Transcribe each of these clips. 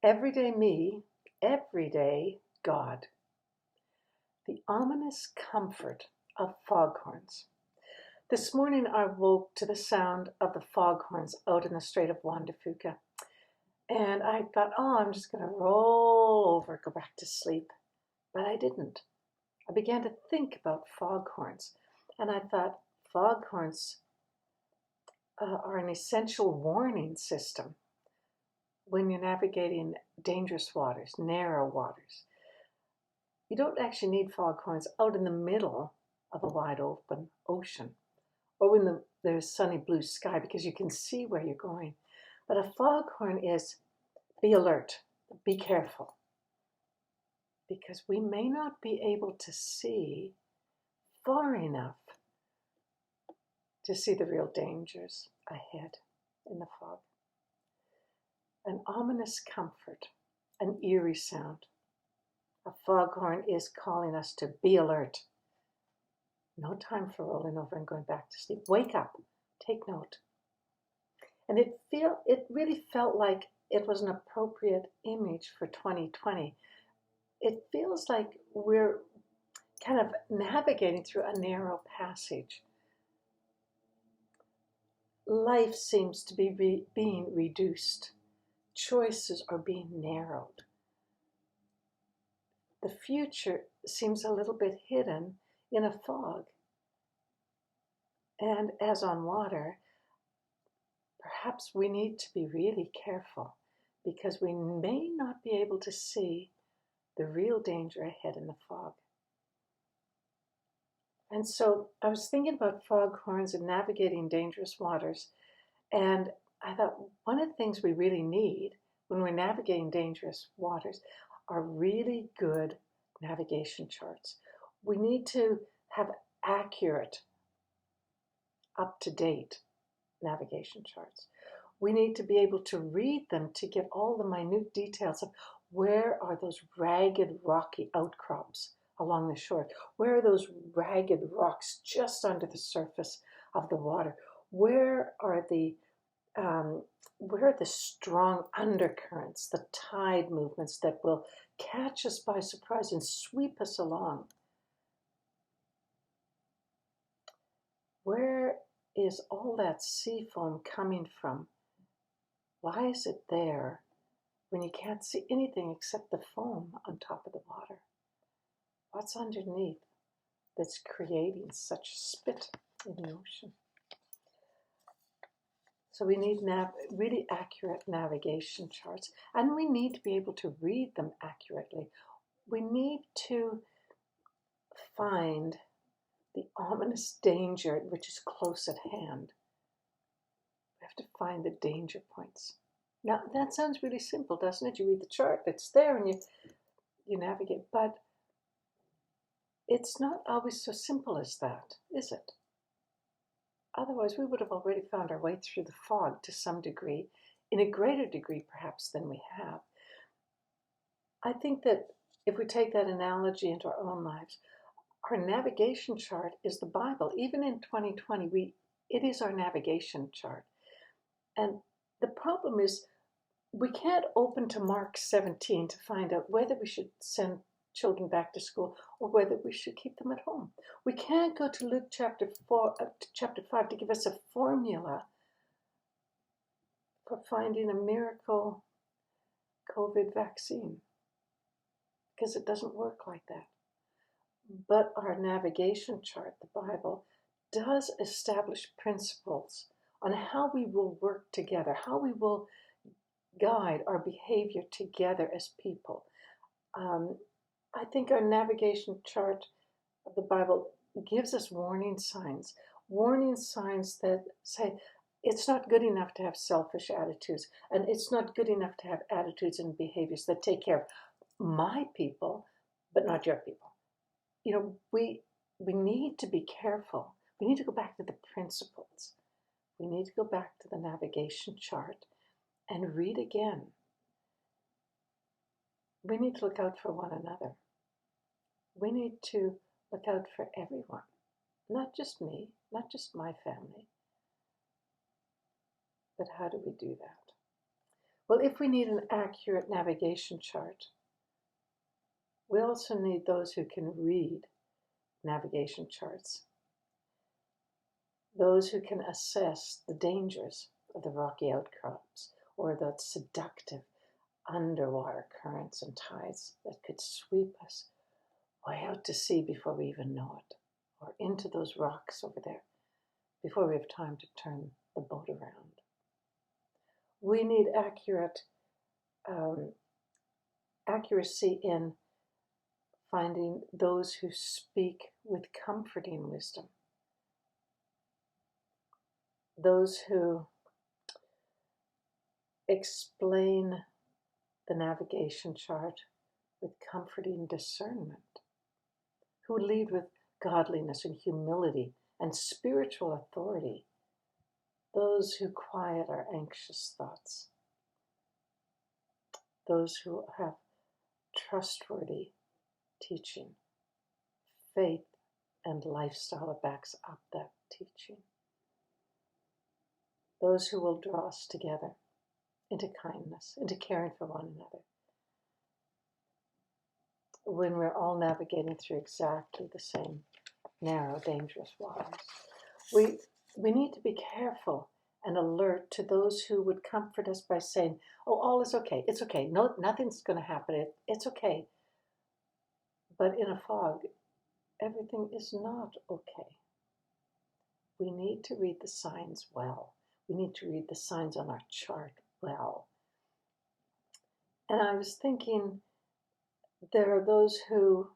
Everyday me, everyday God. The ominous comfort of foghorns. This morning I woke to the sound of the foghorns out in the Strait of Juan de Fuca. And I thought, oh, I'm just going to roll over, go back to sleep. But I didn't. I began to think about foghorns. And I thought, foghorns are an essential warning system when you're navigating dangerous waters, narrow waters. You don't actually need foghorns out in the middle of a wide open ocean or when there's sunny blue sky because you can see where you're going. But a foghorn is be alert, be careful, because we may not be able to see far enough to see the real dangers ahead in the fog. An ominous comfort, an eerie sound. A foghorn is calling us to be alert. No time for rolling over and going back to sleep. Wake up, take note. And it really felt like it was an appropriate image for 2020. It feels like we're kind of navigating through a narrow passage. Life seems to be being reduced. Choices are being narrowed. The future seems a little bit hidden in a fog. And as on water, perhaps we need to be really careful because we may not be able to see the real danger ahead in the fog. And so I was thinking about foghorns and navigating dangerous waters. And I thought one of the things we really need when we're navigating dangerous waters are really good navigation charts. We need to have accurate, up-to-date navigation charts. We need to be able to read them to get all the minute details of where are those ragged rocky outcrops along the shore? Where are those ragged rocks just under the surface of the water? Where are the strong undercurrents, the tide movements that will catch us by surprise and sweep us along? Where is all that sea foam coming from? Why is it there when you can't see anything except the foam on top of the water? What's underneath that's creating such spit in the ocean? So we need really accurate navigation charts, and we need to be able to read them accurately. We need to find the ominous danger which is close at hand. We have to find the danger points. Now, that sounds really simple, doesn't it? You read the chart, it's there, and you navigate. But it's not always so simple as that, is it? Otherwise, we would have already found our way through the fog to some degree, in a greater degree perhaps than we have. I think that if we take that analogy into our own lives, our navigation chart is the Bible. Even in 2020, it is our navigation chart. And the problem is we can't open to Mark 17 to find out whether we should send children back to school or whether we should keep them at home. We can't go to Luke chapter 5 to give us a formula for finding a miracle COVID vaccine, because it doesn't work like that. But our navigation chart, the Bible, does establish principles on how we will work together, how we will guide our behavior together as people. I think our navigation chart of the Bible gives us warning signs that say it's not good enough to have selfish attitudes, and it's not good enough to have attitudes and behaviors that take care of my people, but not your people. You know, we need to be careful. We need to go back to the principles. We need to go back to the navigation chart and read again. We need to look out for one another. We need to look out for everyone, not just me, not just my family. But how do we do that? Well, if we need an accurate navigation chart, we also need those who can read navigation charts, those who can assess the dangers of the rocky outcrops or the seductive underwater currents and tides that could sweep us way out to sea before we even know it, or into those rocks over there before we have time to turn the boat around. We need accuracy in finding those who speak with comforting wisdom, those who explain the navigation chart with comforting discernment, who lead with godliness and humility and spiritual authority, those who quiet our anxious thoughts, those who have trustworthy teaching, faith, and lifestyle that backs up that teaching, those who will draw us together into kindness, into caring for one another, when we're all navigating through exactly the same narrow, dangerous waters. We need to be careful and alert to those who would comfort us by saying, oh, all is okay, it's okay, no, nothing's going to happen, it's okay. But in a fog, everything is not okay. We need to read the signs well. We need to read the signs on our chart well. And I was thinking, there are those who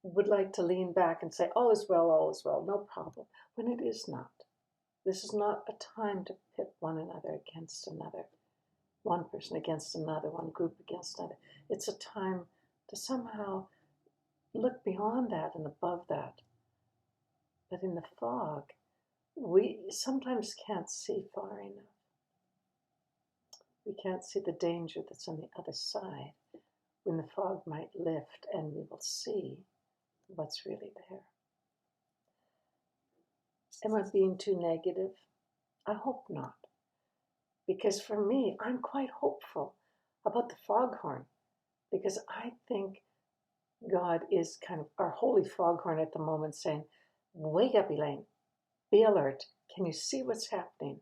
would like to lean back and say, all is well, no problem, when it is not. This is not a time to pit one another against another, one person against another, one group against another. It's a time to somehow look beyond that and above that. But in the fog, we sometimes can't see far enough. We can't see the danger that's on the other side, when the fog might lift and we will see what's really there. Am I being too negative? I hope not. Because for me, I'm quite hopeful about the foghorn, because I think God is kind of our holy foghorn at the moment saying, wake up, Elaine, be alert. Can you see what's happening?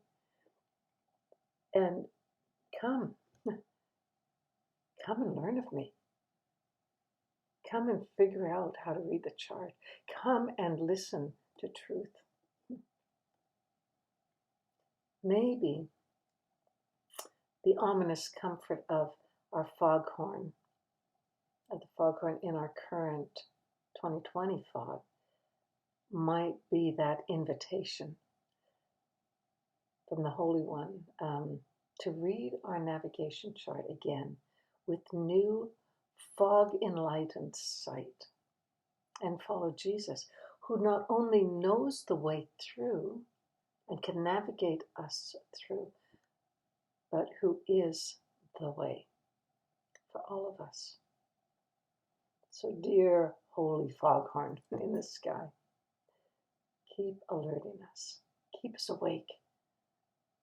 And come and learn of me. Come and figure out how to read the chart. Come and listen to truth. Maybe the ominous comfort of our foghorn, of the foghorn in our current 2020 fog, might be that invitation from the Holy One to read our navigation chart again with new fog-enlightened sight and follow Jesus, who not only knows the way through and can navigate us through, but who is the way for all of us. So dear holy foghorn in the sky, keep alerting us, keep us awake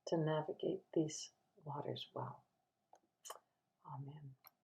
to navigate these waters well. Amen.